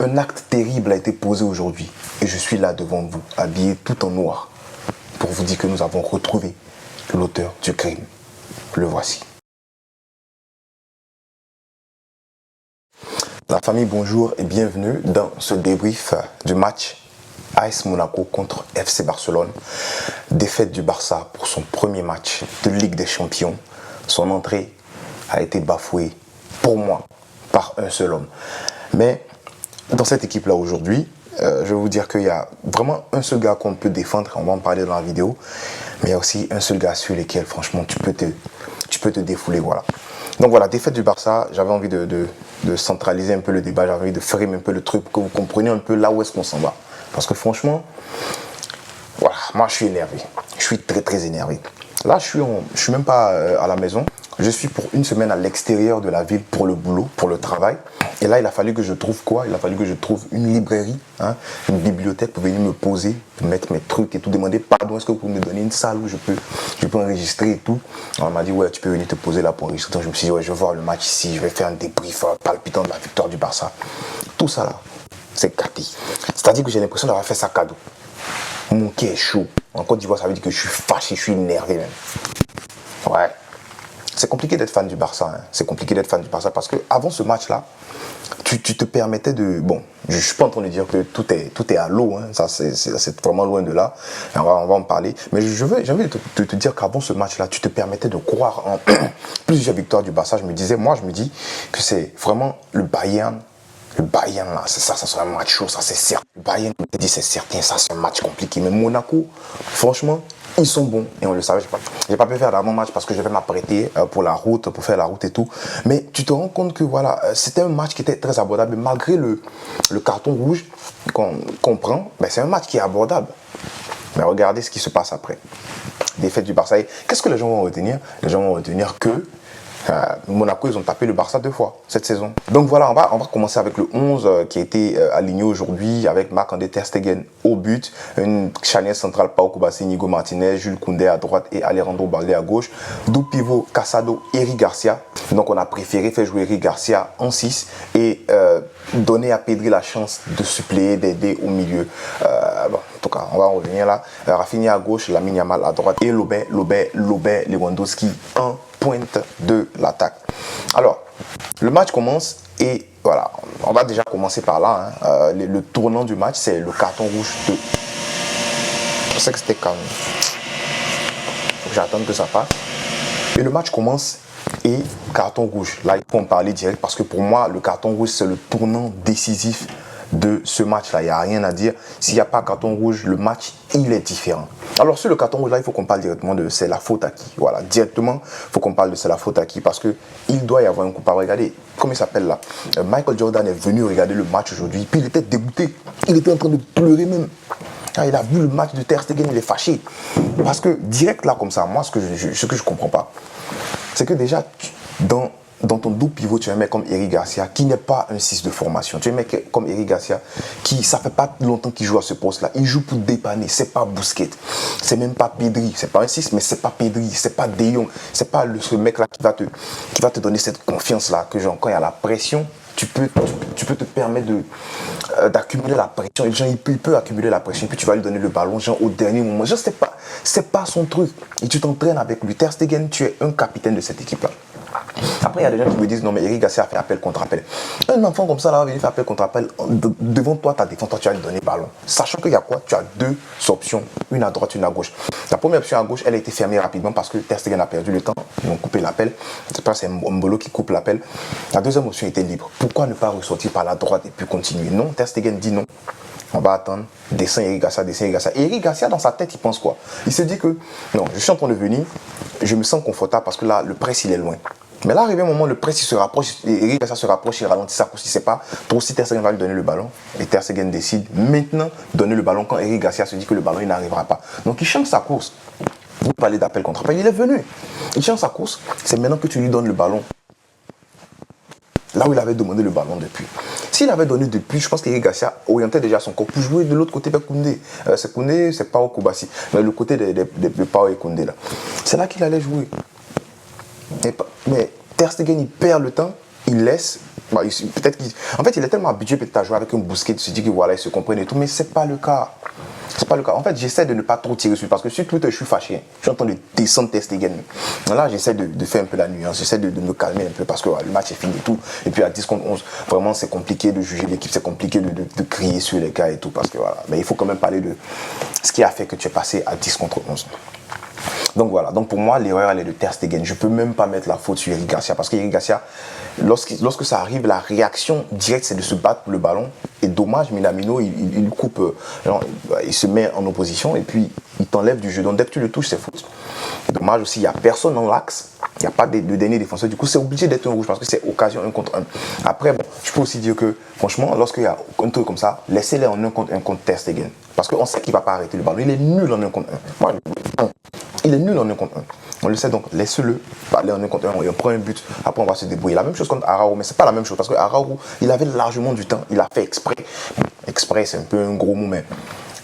Un acte terrible a été posé aujourd'hui et je suis là devant vous, habillé tout en noir, pour vous dire que nous avons retrouvé l'auteur du crime. Le voici. La famille, bonjour et bienvenue dans ce débrief du match AS Monaco contre FC Barcelone. Défaite du Barça pour son premier match de Ligue des Champions. Son entrée a été bafouée, pour moi, par un seul homme. Mais dans cette équipe-là aujourd'hui, je vais vous dire qu'il y a vraiment un seul gars qu'on peut défendre, on va en parler dans la vidéo, mais il y a aussi un seul gars sur lequel, franchement, tu peux te défouler, voilà. Donc voilà, défaite du Barça, j'avais envie de centraliser un peu le débat, j'avais envie de framer un peu le truc, pour que vous compreniez un peu là où est-ce qu'on s'en va. Parce que franchement, voilà, moi je suis énervé, je suis très très énervé. Là, je suis même pas à la maison, je suis pour une semaine à l'extérieur de la ville pour le boulot, pour le travail. Et là, il a fallu que je trouve quoi? Il a fallu que je trouve une librairie, une bibliothèque pour venir me poser, pour mettre mes trucs et tout, demander pardon, est-ce que vous pouvez me donner une salle où je peux enregistrer et tout. Alors, on m'a dit, ouais, tu peux venir te poser là pour enregistrer. Donc, je me suis dit, ouais, je vais voir le match ici, je vais faire un débrief palpitant de la victoire du Barça. Tout ça là, c'est gâté. C'est-à-dire que j'ai l'impression d'avoir fait ça cadeau. Mon cœur est chaud. En Côte d'Ivoire, ça veut dire que je suis fâché, je suis énervé même. Ouais. C'est compliqué d'être fan du Barça. C'est compliqué d'être fan du Barça parce qu'avant ce match-là, tu te permettais de... Bon, je ne suis pas en train de dire que tout est à l'eau. Ça, c'est vraiment loin de là. Et on va en parler. Mais j'ai envie de te dire qu'avant ce match-là, tu te permettais de croire en plusieurs victoires du Barça. Je me dis que c'est vraiment le Bayern. Le Bayern, là, ça sera un match chaud, ça c'est certain. Le Bayern, je me dis, c'est certain, ça c'est un match compliqué. Mais Monaco, franchement, ils sont bons. Et on le savait, j'ai pas pu faire d'avant-match parce que je vais m'apprêter pour faire la route et tout. Mais tu te rends compte que voilà, c'était un match qui était très abordable. Malgré le carton rouge qu'on prend, ben, c'est un match qui est abordable. Mais regardez ce qui se passe après. Défaite du Barça. Qu'est-ce que les gens vont retenir? Les gens vont retenir que Monaco, ils ont tapé le Barça 2 fois cette saison. Donc voilà, on va commencer avec le 11 qui a été aligné aujourd'hui avec Marc-André Ter Stegen au but, une charnière centrale Pau Kubasi, Nigo Martinez, Jules Koundé à droite et Alejandro Balde à gauche. Deux pivots, Casado, Eric Garcia. Donc on a préféré faire jouer Eric Garcia en 6 et donner à Pedri la chance de suppléer, d'aider au milieu. Bon, en tout cas, on va en revenir là. Rafinha à gauche, Lamine Yamal à droite et Lobé, Lewandowski en pointe de l'attaque. Alors, le match commence et voilà, on va déjà commencer par là. Le tournant du match, c'est le carton rouge de... Je sais que c'était calme. Faut que j'attende que ça passe. Et le match commence et carton rouge. Là, il faut en parler direct parce que pour moi, le carton rouge, c'est le tournant décisif de ce match-là. Il n'y a rien à dire. S'il n'y a pas carton rouge, le match, il est différent. Alors, sur le carton rouge, là, il faut qu'on parle directement de c'est la faute à qui. Voilà, directement, il faut qu'on parle de c'est la faute à qui parce qu'il doit y avoir un coupable. Regardez, comment il s'appelle là? Michael Jordan est venu regarder le match aujourd'hui, puis il était dégoûté. Il était en train de pleurer même. Quand il a vu le match de Ter Stegen, il est fâché. Parce que direct là, comme ça, moi, ce que je comprends pas, c'est que déjà, dans ton double pivot, tu as un mec comme Eric Garcia qui n'est pas un 6 de formation. Tu as un mec comme Eric Garcia qui, ça fait pas longtemps qu'il joue à ce poste-là. Il joue pour dépanner. C'est pas Busquets. C'est même pas Pedri. C'est pas un 6, mais c'est pas Pedri. C'est pas De Jong. C'est pas ce mec-là qui va te donner cette confiance-là. Que genre, quand il y a la pression, tu peux te permettre d'accumuler la pression. Et genre, il peut accumuler la pression. Puis tu vas lui donner le ballon genre, au dernier moment. Genre, c'est pas son truc. Et tu t'entraînes avec lui. Ter Stegen, tu es un capitaine de cette équipe-là. Après, il y a des gens qui me disent non, mais Eric Garcia a fait appel contre appel. Un enfant comme ça, là, va venir faire appel contre appel. Devant toi, ta défense, toi, tu vas lui donner le ballon. Sachant qu'il y a quoi? Tu as deux options, une à droite, une à gauche. La première option à gauche, elle a été fermée rapidement parce que Ter Stegen a perdu le temps. Ils ont coupé l'appel. C'est Mbolo qui coupe l'appel. La deuxième option était libre. Pourquoi ne pas ressortir par la droite et puis continuer? Non, Ter Stegen dit non. On va attendre, descend Eric Garcia. Et Eric Garcia, dans sa tête, il pense quoi? Il se dit que, non, je suis en train de venir, je me sens confortable parce que là, le press, il est loin. Mais là, arrivé un moment, le press, il se rapproche, Eric Garcia se rapproche, il ralentit sa course, il ne sait pas trop si Ter Stegen va lui donner le ballon. Et Ter Stegen décide maintenant de donner le ballon quand Eric Garcia se dit que le ballon, il n'arrivera pas. Donc, il change sa course. Vous parlez d'appel contre appel, il est venu. Il change sa course, c'est maintenant que tu lui donnes le ballon. Là où il avait demandé le ballon depuis. S'il avait donné depuis, je pense qu'Eric Garcia orientait déjà son corps pour jouer de l'autre côté vers Koundé. C'est Koundé, c'est Pau Kubasi. Mais le côté de Pau et Koundé là. C'est là qu'il allait jouer. Mais Ter Stegen, il perd le temps. il laisse. Bah, peut-être en fait, il est tellement habitué peut-être à jouer avec un Busquets, il se dit que voilà, ils se comprennent et tout, mais c'est pas le cas. C'est pas le cas. En fait, j'essaie de ne pas trop tirer dessus parce que sur Twitter, je suis fâché. Je suis en train de descendre Ter Stegen. Là, j'essaie de faire un peu la nuance. J'essaie de me calmer un peu parce que le match est fini et tout. Et puis à 10 contre 11, vraiment, c'est compliqué de juger l'équipe. C'est compliqué de crier sur les gars et tout parce que voilà. Mais il faut quand même parler de ce qui a fait que tu es passé à 10 contre 11. Donc voilà, donc pour moi, l'erreur, elle est de Ter Stegen. Je ne peux même pas mettre la faute sur Eric Garcia parce qu'Eric Garcia, lorsque ça arrive, la réaction directe, c'est de se battre pour le ballon. Et dommage, Minamino, il coupe, il se met en opposition et puis il t'enlève du jeu. Donc dès que tu le touches, c'est faute. Et dommage aussi, il n'y a personne dans l'axe, il n'y a pas de dernier défenseur. Du coup, c'est obligé d'être un rouge parce que c'est occasion 1 contre 1. Après, bon, je peux aussi dire que, franchement, lorsqu'il y a un truc comme ça, laissez-les en 1 contre 1 contre Ter Stegen. Parce qu'on sait qu'il ne va pas arrêter le ballon. Il est nul en 1 contre 1. Moi, il est nul en 1 contre 1. On le sait, donc laissez-le aller en 1 contre 1. On prend un but, après on va se débrouiller. La même chose contre Arao, mais c'est pas la même chose parce que Arao, il avait largement du temps. Il a fait exprès. Exprès, c'est un peu un gros mot, mais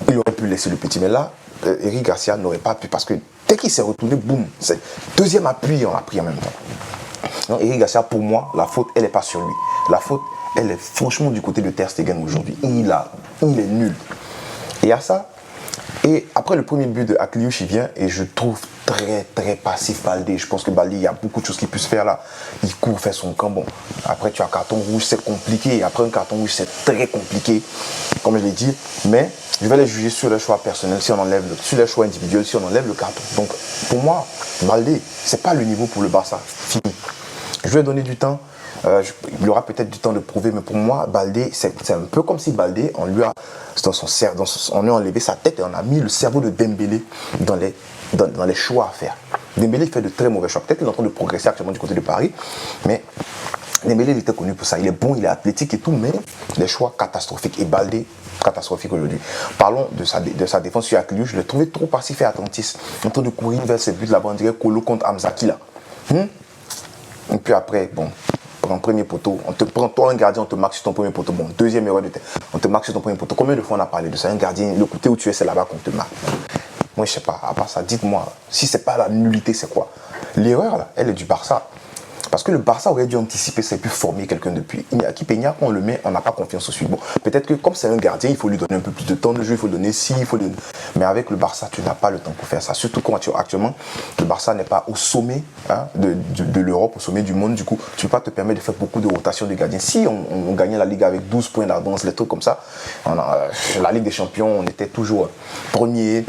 il aurait pu laisser le petit. Mais là, Eric Garcia n'aurait pas pu parce que dès qu'il s'est retourné, boum, c'est deuxième appui, on l'a pris en même temps. Donc Eric Garcia, pour moi, la faute, elle n'est pas sur lui. La faute, elle est franchement du côté de Ter Stegen aujourd'hui. Il est nul. Et à ça, et après le premier but de Akliouche, il vient et je trouve très très passif Baldé. Je pense que Baldé, il y a beaucoup de choses qu'il peut se faire là. Il court, fait son camp. Bon, après tu as un carton rouge, c'est compliqué. Et après un carton rouge, c'est très compliqué, comme je l'ai dit. Mais je vais les juger sur les choix personnels, si on enlève sur les choix individuels, si on enlève le carton. Donc pour moi, Baldé, c'est pas le niveau pour le Barça. Fini. Je vais donner du temps. Il y aura peut-être du temps de prouver, mais pour moi, Baldé, c'est un peu comme si Baldé, on lui a enlevé sa tête et on a mis le cerveau de Dembélé dans les choix à faire. Dembélé fait de très mauvais choix. Peut-être qu'il est en train de progresser actuellement du côté de Paris, mais Dembélé, il était connu pour ça. Il est bon, il est athlétique et tout, mais les choix catastrophiques. Et Baldé, catastrophique aujourd'hui. Parlons de sa défense sur Akliouche. Je l'ai trouvé trop passif et attentiste. En train de courir vers ses buts là-bas, on dirait Kolo contre Hamzaki là. Et puis après, bon, en premier poteau, on te prend, toi un gardien, on te marque sur ton premier poteau. Bon, deuxième erreur de tête, on te marque sur ton premier poteau. Combien de fois on a parlé de ça? Un gardien, le côté où tu es, c'est là-bas qu'on te marque. Moi, je sais pas, à part ça, dites-moi, si c'est pas la nullité, c'est quoi? L'erreur, là, elle est du Barça. Parce que le Barça aurait dû anticiper, c'est plus former quelqu'un depuis. Iñaki Peña, quand on le met, on n'a pas confiance au suivant. Bon, peut-être que comme c'est un gardien, il faut lui donner un peu plus de temps de jeu, il faut donner il faut donner. Mais avec le Barça, tu n'as pas le temps pour faire ça. Surtout quand actuellement, le Barça n'est pas au sommet de l'Europe, au sommet du monde. Du coup, tu ne peux pas te permettre de faire beaucoup de rotation de gardiens. Si on gagnait la Ligue avec 12 points d'avance, les trucs comme ça, la Ligue des Champions, on était toujours premier,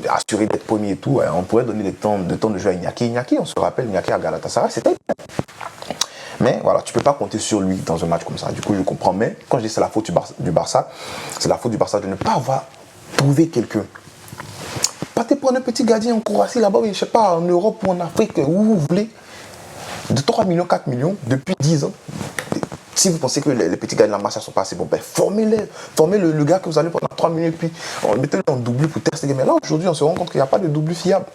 assuré d'être premier et tout. On pourrait donner le temps de jeu à Iñaki. Iñaki, on se rappelle, Iñaki à Galatasaray, c'était. Mais voilà, tu ne peux pas compter sur lui dans un match comme ça. Du coup, je comprends. Mais quand je dis c'est la faute du Barça, c'est la faute du Barça de ne pas avoir trouvé quelqu'un. Pas te prendre un petit gardien en Croatie là-bas, je ne sais pas, en Europe ou en Afrique, où vous voulez. De 3 millions, 4 millions, depuis 10 ans. Si vous pensez que les petits gars de la masse ne sont pas assez bons, ben formez-les. Formez le gars que vous allez prendre 3 millions et puis mettez-le en double pour tester. Mais là, aujourd'hui, on se rend compte qu'il n'y a pas de double fiable.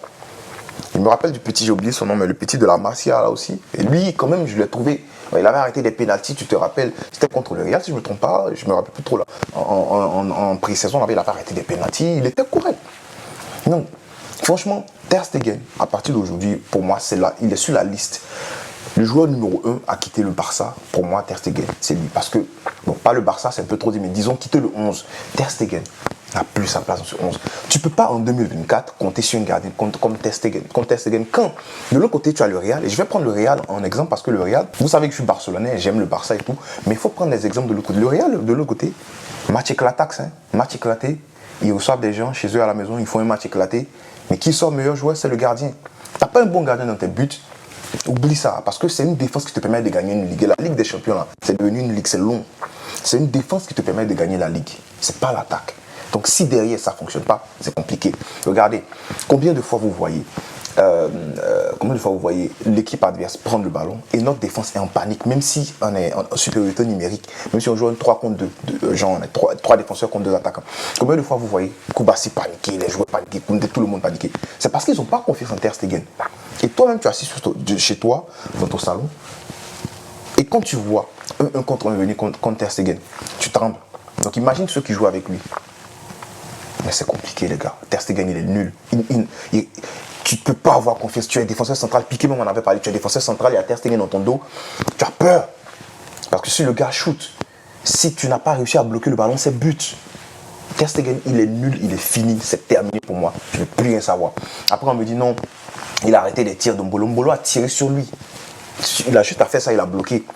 Je me rappelle du petit, j'ai oublié son nom, mais le petit de la Masia là aussi. Et lui, quand même, je l'ai trouvé. Il avait arrêté des pénaltys, tu te rappelles. C'était contre le Real, si je ne me trompe pas. Je ne me rappelle plus trop là. En pré-saison, il avait arrêté des pénaltys. Il était correct. Donc, franchement, Ter Stegen, à partir d'aujourd'hui, pour moi, il est sur la liste. Le joueur numéro 1 a quitté le Barça. Pour moi, Ter Stegen, c'est lui. Parce que, bon, pas le Barça, c'est un peu trop dit, mais disons quitter le 11. Ter Stegen n'a plus sa place dans ce 11. Tu ne peux pas en 2024 compter sur une gardien comme Ter Stegen. Quand de l'autre côté tu as le Real, et je vais prendre le Real en exemple parce que le Real, vous savez que je suis barcelonais, j'aime le Barça et tout, mais il faut prendre des exemples de l'autre côté. Le Real, de l'autre côté, match éclatax, match éclaté, ils reçoivent des gens chez eux à la maison, ils font un match éclaté, mais qui sort meilleur joueur, c'est le gardien. Tu n'as pas un bon gardien dans tes buts, oublie ça, parce que c'est une défense qui te permet de gagner une ligue. Et la Ligue des Champions, là, c'est devenu une ligue, c'est long. C'est une défense qui te permet de gagner la ligue, c'est pas l'attaque. Donc si derrière ça ne fonctionne pas, c'est compliqué. Regardez, combien de fois vous voyez l'équipe adverse prendre le ballon et notre défense est en panique, même si on est en supériorité numérique, même si on joue en 3 contre 2, genre on est 3 défenseurs contre 2 attaquants. Combien de fois vous voyez Koubassi paniquer, les joueurs paniquer, tout le monde paniquer? C'est parce qu'ils n'ont pas confiance en Ter Stegen. Et toi-même, tu es assis chez toi, dans ton salon, et quand tu vois un contre un venir contre Ter Stegen, tu trembles. Donc imagine ceux qui jouent avec lui. Mais c'est compliqué, les gars. Ter Stegen, il est nul. Tu ne peux pas avoir confiance. Tu es défenseur central. Piqué même, on en avait parlé. Tu es défenseur central, il y a Ter Stegen dans ton dos. Tu as peur. Parce que si le gars shoot, si tu n'as pas réussi à bloquer le ballon, c'est but. Ter Stegen, il est nul, il est fini, c'est terminé pour moi. Je ne veux plus rien savoir. Après, on me dit non, il a arrêté les tirs de Mbolo. Mbolo a tiré sur lui. Il a juste à faire ça, il a bloqué.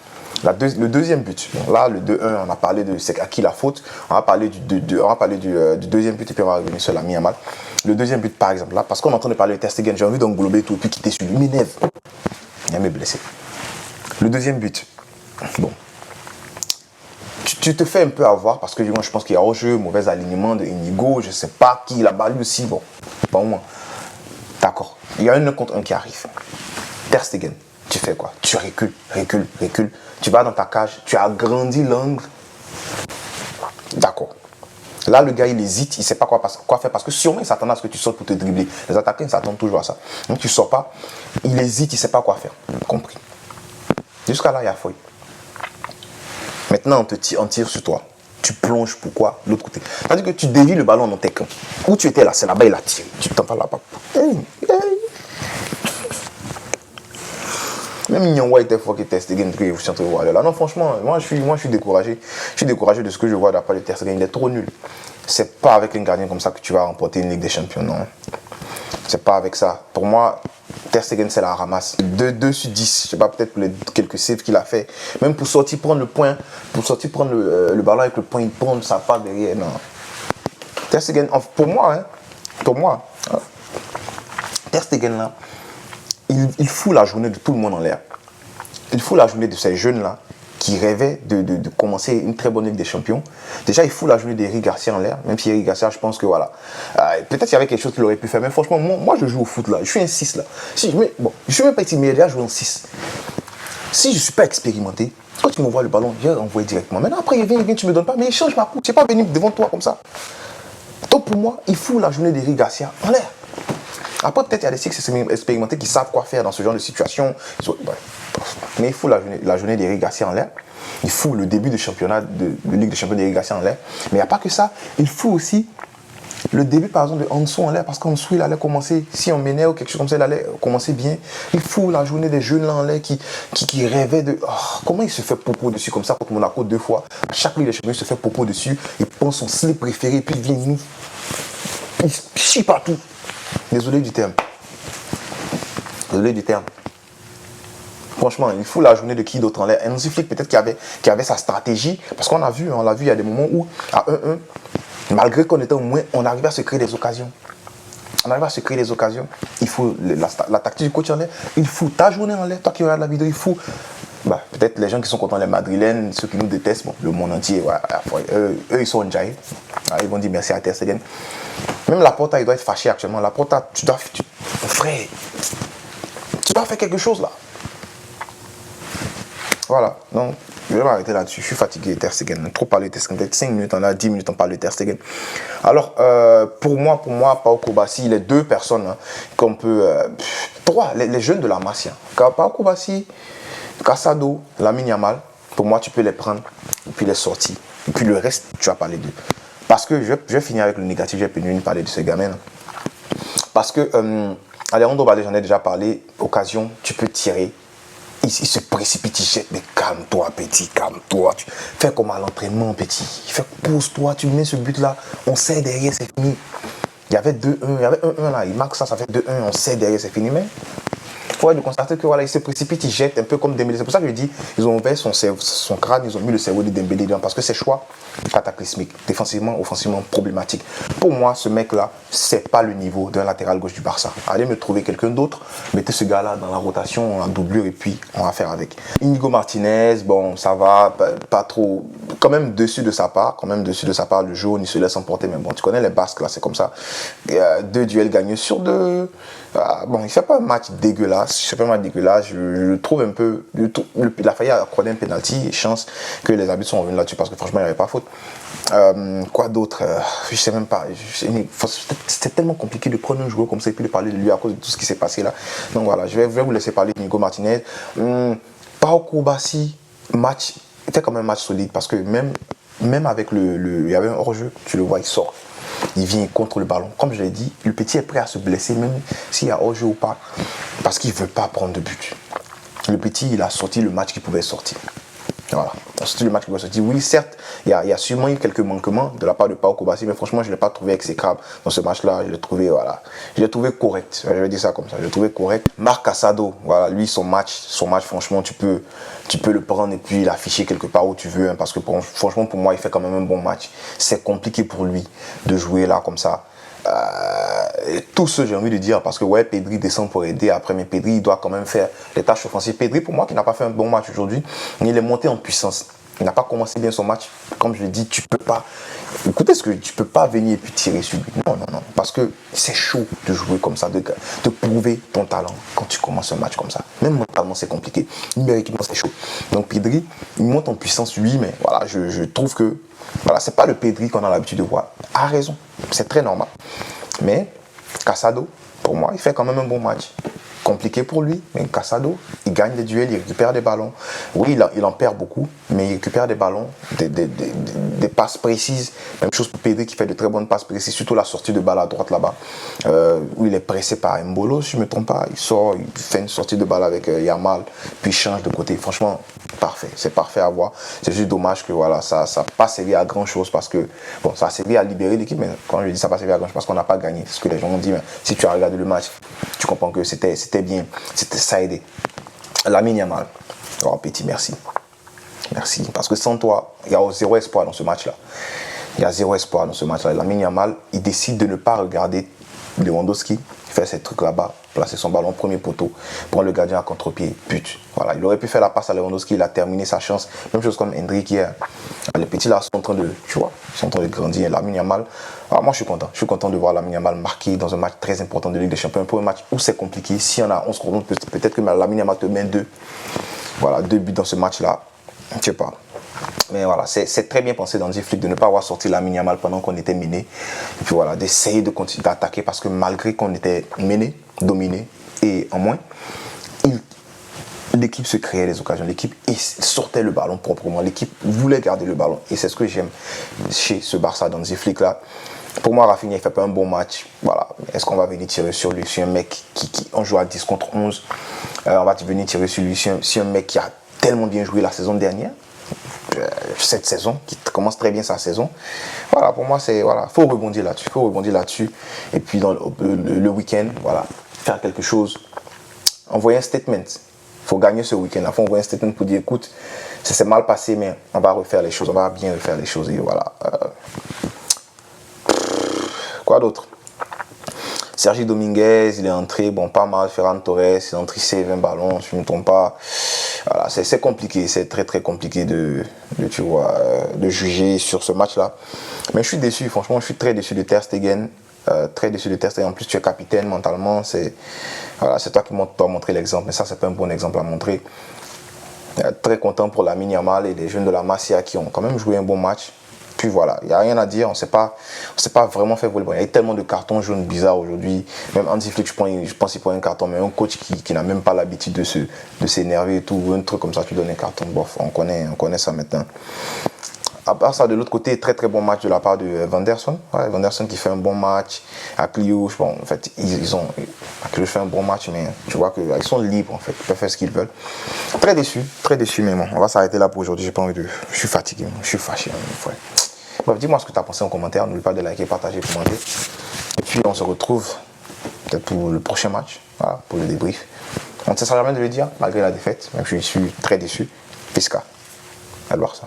Le deuxième but, bon, là, le 2-1, on a parlé de c'est à qui la faute. On va parler du deuxième but et puis on va revenir sur la Yamal. Le deuxième but, par exemple, là, parce qu'on est en train de parler de Ter Stegen, j'ai envie d'englober tout et puis quitter sur lui. Il m'énerve. Il m'est blessé. Le deuxième but, bon. Tu te fais un peu avoir parce que moi je pense qu'il y a hors-jeu, mauvais alignement de Inigo, je ne sais pas qui là-bas, lui aussi, bon, pas au moins. D'accord, il y a un 1 contre 1 qui arrive. Ter Stegen, tu fais quoi? Tu recules. Tu vas dans ta cage, tu agrandis l'angle. D'accord. Là, le gars, il hésite, il ne sait pas quoi faire parce que sûrement il s'attendait à ce que tu sortes pour te dribbler. Les attaquants, ils s'attendent toujours à ça. Donc tu ne sors pas, il hésite, il ne sait pas quoi faire. Compris. Jusqu'à là, il y a fouille. Maintenant, on tire sur toi. Tu plonges, pourquoi? L'autre côté. C'est-à-dire que tu dévies le ballon dans tes camps. Où tu étais là, c'est là-bas, il a tiré. Tu t'entends là-bas. Même Nyangwa était fort que Ter Stegen, que vous êtes en train de voir là. Non, franchement, moi je suis découragé. Je suis découragé de ce que je vois de la part de Ter Stegen. Il est trop nul. C'est pas avec un gardien comme ça que tu vas remporter une Ligue des Champions, non. C'est pas avec ça. Pour moi, Ter Stegen, c'est la ramasse. 2 sur 10. Je sais pas, peut-être pour les quelques saves qu'il a fait. Même pour sortir prendre le point, pour sortir prendre le ballon avec le point, il prend ça part derrière. Non. Ter Stegen, pour moi, Ter Stegen là, il fout la journée de tout le monde en l'air. Il fout la journée de ces jeunes-là qui rêvaient de commencer une très bonne Ligue des Champions. Déjà, il fout la journée d'Eric Garcia en l'air. Même si Eric Garcia, je pense que voilà. Peut-être qu'il y avait quelque chose qu'il aurait pu faire. Mais franchement, moi je joue au foot là. Je suis un 6 là. Je suis même pas expérimenté, déjà jouer en 6. Si je ne suis pas expérimenté, quand tu m'envoies le ballon, viens envoyer directement. Maintenant, après, il vient, tu ne me donnes pas. Mais il change ma coup. Tu n'es pas venu devant toi comme ça. Donc pour moi, il fout la journée d'Eric Garcia en l'air. Après, peut-être il y a des six expérimentés qui savent quoi faire dans ce genre de situation. Mais il faut la journée d'Eric Garcia en l'air. Il faut le début du championnat de Ligue des Champions d'Eric Garcia en l'air. Mais il n'y a pas que ça. Il faut aussi le début, par exemple, de Anso en l'air. Parce qu'Anso, il allait commencer, si on menait ou quelque chose comme ça, il allait commencer bien. Il faut la journée des jeunes là en l'air qui rêvaient de... Oh, comment il se fait popo dessus comme ça contre Monaco 2 fois. À chaque Ligue des Champions, il se fait popo dessus. Il prend son slip préféré, puis il vient nous. Il chie partout. Désolé du terme. Franchement, il faut la journée de qui d'autre en l'air. Hansi Flick, peut-être qu'il avait sa stratégie. Parce qu'on l'a vu, il y a des moments où, à 1-1, malgré qu'on était au moins, on arrivait à se créer des occasions. Il faut la tactique du coach en l'air. Il faut ta journée en l'air. Toi qui regardes la vidéo, il faut... peut-être les gens qui sont contents, les madrilènes, ceux qui nous détestent, le monde entier, eux ils sont en jail. Ils vont dire merci à Ter Stegen. Même Laporta, il doit être fâché actuellement. Laporta, frère, tu dois faire quelque chose là. Voilà, donc je vais m'arrêter là-dessus. Je suis fatigué, Ter Stegen. Trop parlé de Ter Stegen. Peut-être 5 minutes, on a 10 minutes, on parle de Ter Stegen. Alors, pour moi, Pau Kobasi, les deux personnes hein, qu'on peut... 3, les jeunes de la Masia. Pau Kobasi, Casado, Lamine Yamal, pour moi, tu peux les prendre et puis les sortir. Et puis le reste, tu vas parler d'eux. Parce que je vais finir avec le négatif, j'ai pu parler de ce gamin. Parce que, Alejandro Balde, j'en ai déjà parlé, occasion, tu peux tirer. Il se précipite, il jette, mais calme-toi, petit, calme-toi. Fais comme à l'entraînement, petit. Pose-toi, tu mets ce but-là, on sait derrière, c'est fini. Il y avait 2-1, il y avait 1-1 là, il marque ça, ça fait 2-1, on sait derrière, c'est fini. Mais il faut constater que voilà, il se précipite, il jette un peu comme Dembélé. C'est pour ça que je dis, ils ont ouvert son crâne, ils ont mis le cerveau de Dembélé dedans, parce que ses choix cataclysmiques, défensivement, offensivement problématiques. Pour moi, ce mec-là, c'est pas le niveau d'un latéral gauche du Barça. Allez me trouver quelqu'un d'autre, mettez ce gars-là dans la rotation, en doublure, et puis on va faire avec. Inigo Martinez, bon, ça va, pas trop, quand même dessus de sa part, le jaune, il se laisse emporter, mais bon, tu connais les Basques, là, c'est comme ça. 2 duels gagnés sur 2. Bon, il fait pas un match dégueulasse, je le trouve un peu, il a failli accorder un penalty, chance que les arbitres sont revenus là-dessus, parce que franchement, il n'y avait pas faute. Quoi d'autre, je sais même pas, c'était tellement compliqué de prendre un joueur comme ça et puis de parler de lui à cause de tout ce qui s'est passé là. Donc voilà, je vais vous laisser parler de Inigo Martinez. Pau Kobasi, match, c'était quand même un match solide, parce que même avec il y avait un hors-jeu, tu le vois, il sort. il vient contre le ballon. Comme je l'ai dit, le petit est prêt à se blesser, même s'il y a hors-jeu ou pas, parce qu'il ne veut pas prendre de but. Le petit, il a sorti le match qu'il pouvait sortir. Voilà, c'est le match qui va sortir. Oui, certes, il y a sûrement eu quelques manquements de la part de Pau Kobasi, mais franchement, je ne l'ai pas trouvé exécrable dans ce match-là. Je l'ai trouvé, voilà, je l'ai trouvé correct. Je vais dire ça comme ça. Je l'ai trouvé correct. Marc Casado, voilà, lui, son match, franchement, tu peux le prendre et puis l'afficher quelque part où tu veux, hein, parce que franchement, pour moi, il fait quand même un bon match. C'est compliqué pour lui de jouer là comme ça. Tout ce j'ai envie de dire, parce que ouais, Pedri descend pour aider après, mais Pedri il doit quand même faire les tâches offensives. Pedri, pour moi, qui n'a pas fait un bon match aujourd'hui, il est monté en puissance. Il n'a pas commencé bien son match. Comme je l'ai dit, tu peux pas. Écoutez ce que tu peux pas venir et puis tirer sur lui. Non, non, non. Parce que c'est chaud de jouer comme ça, de prouver ton talent quand tu commences un match comme ça. Même mentalement, c'est compliqué. Numériquement, c'est chaud. Donc Pedri, il monte en puissance, lui, mais voilà, je trouve que voilà, c'est pas le Pedri qu'on a l'habitude de voir. A raison, c'est très normal. Mais Casado, pour moi, il fait quand même un bon match. Compliqué pour lui, mais Casado, il gagne des duels, il récupère des ballons. Oui, il en perd beaucoup, mais il récupère des ballons, des passes précises. Même chose pour Pedri qui fait de très bonnes passes précises, surtout la sortie de balle à droite là-bas, où il est pressé par Mbolo, si je ne me trompe pas. Il sort, il fait une sortie de balle avec Yamal, puis il change de côté. Franchement, parfait, c'est parfait à voir. C'est juste dommage que voilà, ça n'a pas servi à grand chose parce que, bon, ça a servi à libérer l'équipe, mais quand je dis ça n'a pas servi à grand chose parce qu'on n'a pas gagné. C'est ce que les gens ont dit, mais si tu as regardé le match, tu comprends que c'était bien, ça a aidé. Lamine Yamal, oh, petit merci. Merci, parce que sans toi, il y a zéro espoir dans ce match-là. Il y a zéro espoir dans ce match-là. Lamine Yamal, il décide de ne pas regarder Lewandowski, faire ses trucs là-bas, placer son ballon premier poteau, prendre le gardien à contre-pied, but. Voilà, il aurait pu faire la passe à Lewandowski, il a terminé sa chance. Même chose comme Hendrik hier. Les petits là sont en train de, tu vois, sont en train de grandir. Lamine Yamal, alors moi je suis content. Je suis content de voir Lamine Yamal marqué dans un match très important de Ligue des Champions. Pour un match où c'est compliqué, si on a 11 secondes, peut-être que Lamine Yamal te met 2. Voilà, 2 buts dans ce match-là. Je sais pas. Mais voilà, c'est très bien pensé dans Hansi Flick de ne pas avoir sorti Lamine Yamal pendant qu'on était mené. Et puis voilà, d'essayer de continuer d'attaquer parce que malgré qu'on était mené, dominé et en moins, l'équipe se créait des occasions. L'équipe sortait le ballon proprement. L'équipe voulait garder le ballon. Et c'est ce que j'aime chez ce Barça dans Hansi Flick là. Pour moi, Rafinha, il fait pas un bon match. Voilà. Est-ce qu'on va venir tirer sur lui? Si un mec qui on joue à 10 contre 11, on va venir tirer sur lui. Si un mec qui a tellement bien joué la saison dernière, cette saison, qui commence très bien sa saison. Voilà, pour moi, c'est voilà, faut rebondir là-dessus. Et puis dans le week-end, voilà, faire quelque chose. Envoyer un statement. Faut gagner ce week-end. Faut envoyer un statement pour dire, écoute, ça s'est mal passé, mais on va refaire les choses, on va bien refaire les choses. Et voilà. Quoi d'autre? Sergi Dominguez, il est entré, bon, pas mal. Ferran Torres, il est entré, c'est 20 ballons, si je ne me trompe pas. Voilà, c'est compliqué, c'est très très compliqué de juger sur ce match-là. Mais je suis déçu, franchement, je suis très déçu de Ter Stegen. Très déçu de Ter Stegen. En plus, tu es capitaine mentalement, c'est toi qui dois montrer l'exemple. Mais ça, c'est pas un bon exemple à montrer. Très content pour Lamine Yamal et les jeunes de la Masia qui ont quand même joué un bon match. Puis voilà, il n'y a rien à dire, on ne s'est pas vraiment fait voler. Il y a tellement de cartons jaunes bizarres aujourd'hui. Même Hansi Flick, je pense qu'il prend un carton, mais un coach qui n'a même pas l'habitude de s'énerver et tout, un truc comme ça, tu donnes un carton, bof, on connaît ça maintenant. À part ça, de l'autre côté, très très bon match de la part de Vanderson. Ouais, Vanderson qui fait un bon match. Akliouche, bon, en fait, Akliouche fait un bon match, mais tu vois qu'ils sont libres, en fait, ils peuvent faire ce qu'ils veulent. Très déçu, mais bon, on va s'arrêter là pour aujourd'hui. J'ai pas envie de. Je suis fatigué, je suis fâché, frère. Bref, dis-moi ce que tu as pensé en commentaire. N'oublie pas de liker, partager, commenter. Et puis, on se retrouve peut-être pour le prochain match, voilà, pour le débrief. On ne cessera jamais de le dire, malgré la défaite, même si je suis très déçu. Pisca. À voir ça.